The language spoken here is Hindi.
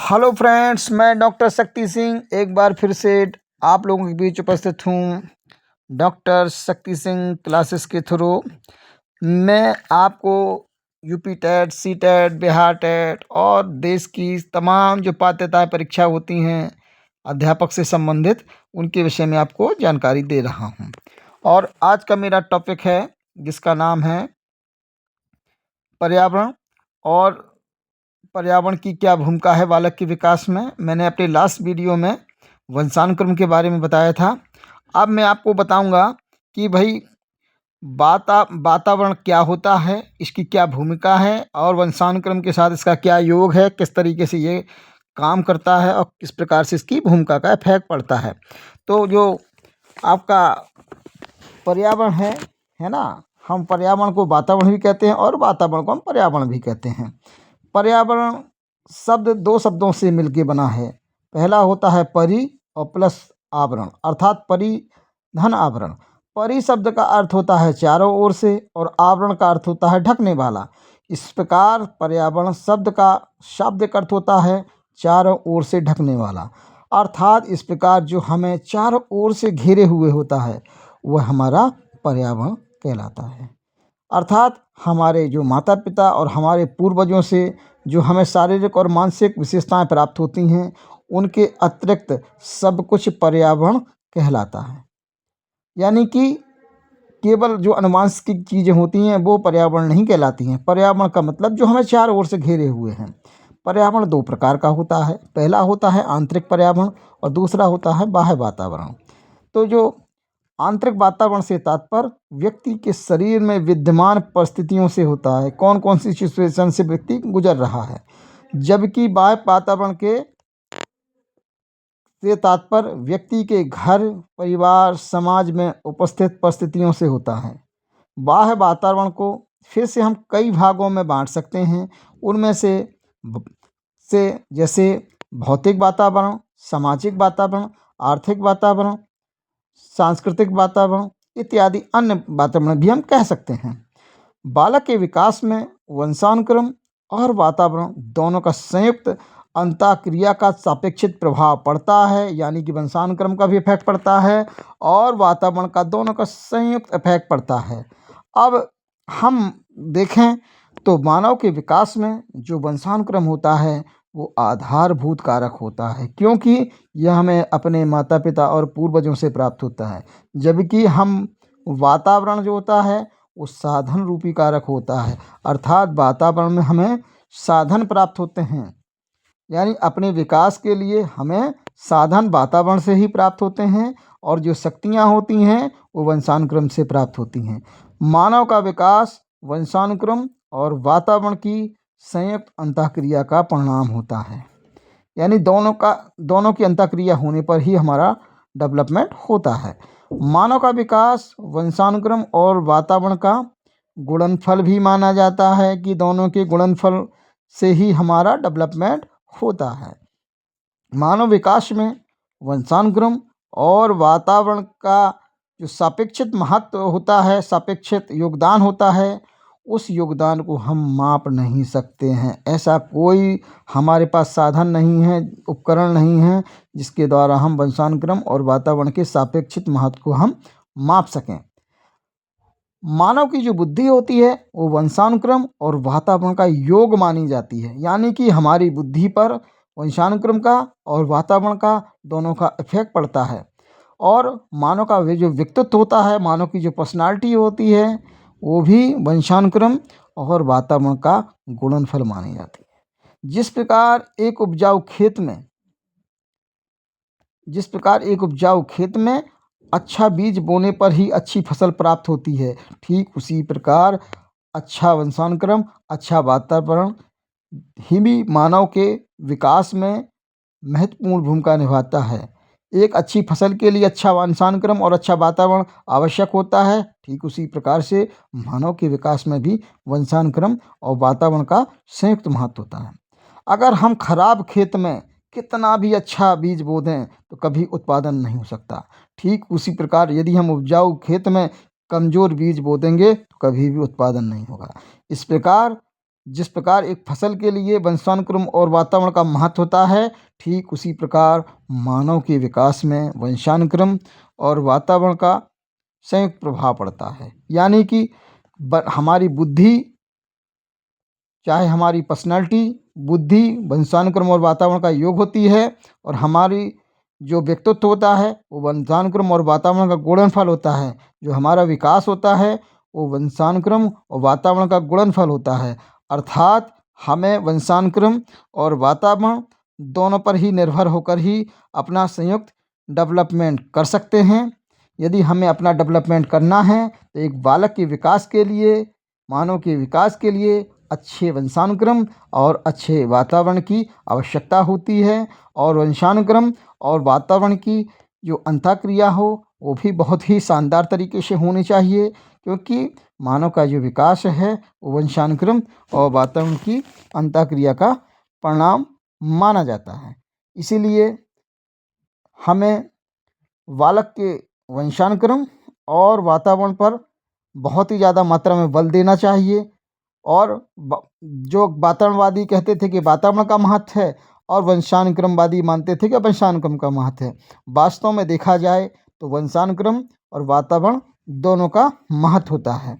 हेलो फ्रेंड्स, मैं डॉक्टर शक्ति सिंह एक बार फिर से आप लोगों के बीच उपस्थित हूँ। डॉक्टर शक्ति सिंह क्लासेस के थ्रू मैं आपको UP TET, C TET, Bihar TET और देश की तमाम जो पात्रताएं परीक्षा होती हैं अध्यापक से संबंधित, उनके विषय में आपको जानकारी दे रहा हूँ। और आज का मेरा टॉपिक है जिसका नाम है पर्यावरण और पर्यावरण की क्या भूमिका है बालक के विकास में। मैंने अपने लास्ट वीडियो में वंशानुक्रम के बारे में बताया था। अब मैं आपको बताऊंगा कि भाई वातावरण क्या होता है, इसकी क्या भूमिका है और वंशानुक्रम के साथ इसका क्या योग है, किस तरीके से ये काम करता है और किस प्रकार से इसकी भूमिका का इफेक्ट पड़ता है। तो जो आपका पर्यावरण है ना, हम पर्यावरण को वातावरण भी कहते हैं और वातावरण को हम पर्यावरण भी कहते हैं। पर्यावरण शब्द दो शब्दों से मिलके बना है। पहला होता है परि और प्लस आवरण, अर्थात परिधन आवरण। परि शब्द का अर्थ होता है चारों ओर से और आवरण का अर्थ होता है ढकने वाला। इस प्रकार पर्यावरण शब्द का शाब्दिक अर्थ होता है चारों ओर से ढकने वाला, अर्थात इस प्रकार जो हमें चारों ओर से घेरे हुए होता है वह हमारा पर्यावरण कहलाता है। अर्थात हमारे जो माता पिता और हमारे पूर्वजों से जो हमें शारीरिक और मानसिक विशेषताएं प्राप्त होती हैं, उनके अतिरिक्त सब कुछ पर्यावरण कहलाता है। यानी कि केवल जो आनुवंशिक चीज़ें होती हैं वो पर्यावरण नहीं कहलाती हैं। पर्यावरण का मतलब जो हमें चारों ओर से घेरे हुए हैं। पर्यावरण दो प्रकार का होता है। पहला होता है आंतरिक पर्यावरण और दूसरा होता है बाह्य वातावरण। तो जो आंतरिक वातावरण से तात्पर्य व्यक्ति के शरीर में विद्यमान परिस्थितियों से होता है, कौन कौन सी सिचुएशन से व्यक्ति गुजर रहा है। जबकि बाह्य वातावरण के से तात्पर्य व्यक्ति के घर, परिवार, समाज में उपस्थित परिस्थितियों से होता है। बाह्य वातावरण को फिर से हम कई भागों में बांट सकते हैं। उनमें से जैसे भौतिक वातावरण, सामाजिक वातावरण, आर्थिक वातावरण, सांस्कृतिक वातावरण इत्यादि अन्य वातावरण भी हम कह सकते हैं। बालक के विकास में वंशानुक्रम और वातावरण दोनों का संयुक्त अंतःक्रिया का सापेक्षित प्रभाव पड़ता है। यानी कि वंशानुक्रम का भी इफेक्ट पड़ता है और वातावरण का, दोनों का संयुक्त इफेक्ट पड़ता है। अब हम देखें तो मानव के विकास में जो वंशानुक्रम होता है वो आधारभूत कारक होता है, क्योंकि यह हमें अपने माता पिता और पूर्वजों से प्राप्त होता है। जबकि हम वातावरण जो होता है वो साधन रूपी कारक होता है, अर्थात वातावरण में हमें साधन प्राप्त होते हैं। यानी अपने विकास के लिए हमें साधन वातावरण से ही प्राप्त होते हैं और जो शक्तियाँ होती हैं वो वंशानुक्रम से प्राप्त होती हैं। मानव का विकास वंशानुक्रम और वातावरण की संयुक्त अंतःक्रिया का परिणाम होता है। यानी दोनों की अंतःक्रिया होने पर ही हमारा डेवलपमेंट होता है। मानव का विकास वंशानुक्रम और वातावरण का गुणनफल भी माना जाता है कि दोनों के गुणनफल से ही हमारा डेवलपमेंट होता है। मानव विकास में वंशानुक्रम और वातावरण का जो सापेक्षित महत्व होता है, सापेक्षित योगदान होता है, उस योगदान को हम माप नहीं सकते हैं। ऐसा कोई हमारे पास साधन नहीं है, उपकरण नहीं है जिसके द्वारा हम वंशानुक्रम और वातावरण के सापेक्षित महत्व को हम माप सकें। मानव की जो बुद्धि होती है वो वंशानुक्रम और वातावरण का योग मानी जाती है। यानी कि हमारी बुद्धि पर वंशानुक्रम का और वातावरण का दोनों का इफेक्ट पड़ता है। और मानव का जो व्यक्तित्व होता है, मानव की जो पर्सनालिटी होती है, वो भी वंशानुक्रम और वातावरण का गुणनफल मानी जाती है। जिस प्रकार एक उपजाऊ खेत में अच्छा बीज बोने पर ही अच्छी फसल प्राप्त होती है, ठीक उसी प्रकार अच्छा वंशानुक्रम, अच्छा वातावरण भी मानव के विकास में महत्वपूर्ण भूमिका निभाता है। एक अच्छी फसल के लिए अच्छा वंशानुक्रम और अच्छा वातावरण आवश्यक होता है, ठीक उसी प्रकार से मानव के विकास में भी वंशानुक्रम और वातावरण का संयुक्त महत्व होता है। अगर हम खराब खेत में कितना भी अच्छा बीज बो दें तो कभी उत्पादन नहीं हो सकता। ठीक उसी प्रकार यदि हम उपजाऊ खेत में कमज़ोर बीज बो देंगे तो कभी भी उत्पादन नहीं होगा। इस प्रकार जिस प्रकार एक फसल के लिए वंशानुक्रम और वातावरण का महत्व होता है, ठीक उसी प्रकार मानव के विकास में वंशानुक्रम और वातावरण का संयुक्त प्रभाव पड़ता है। यानी कि हमारी बुद्धि, चाहे हमारी पर्सनालिटी, बुद्धि वंशानुक्रम और वातावरण का योग होती है, और हमारी जो व्यक्तित्व होता है वो वंशानुक्रम और वातावरण का गुणनफल होता है। जो हमारा विकास होता है वो वंशानुक्रम और वातावरण का गुणनफल होता है। अर्थात हमें वंशानुक्रम और वातावरण दोनों पर ही निर्भर होकर ही अपना संयुक्त डेवलपमेंट कर सकते हैं। यदि हमें अपना डेवलपमेंट करना है तो एक बालक के विकास के लिए, मानव के विकास के लिए अच्छे वंशानुक्रम और अच्छे वातावरण की आवश्यकता होती है। और वंशानुक्रम और वातावरण की जो अंतःक्रिया हो वो भी बहुत ही शानदार तरीके से होनी चाहिए, क्योंकि मानव का जो विकास है वो वंशानुक्रम और वातावरण की अंतःक्रिया का परिणाम माना जाता है। इसीलिए हमें बालक के वंशानुक्रम और वातावरण पर बहुत ही ज़्यादा मात्रा में बल देना चाहिए। और जो वातावरणवादी कहते थे कि वातावरण का महत्व है, और वंशानुक्रमवादी मानते थे कि वंशानुक्रम का महत्व है। वास्तव में देखा जाए तो वंशानुक्रम और वातावरण दोनों का महत्व होता है।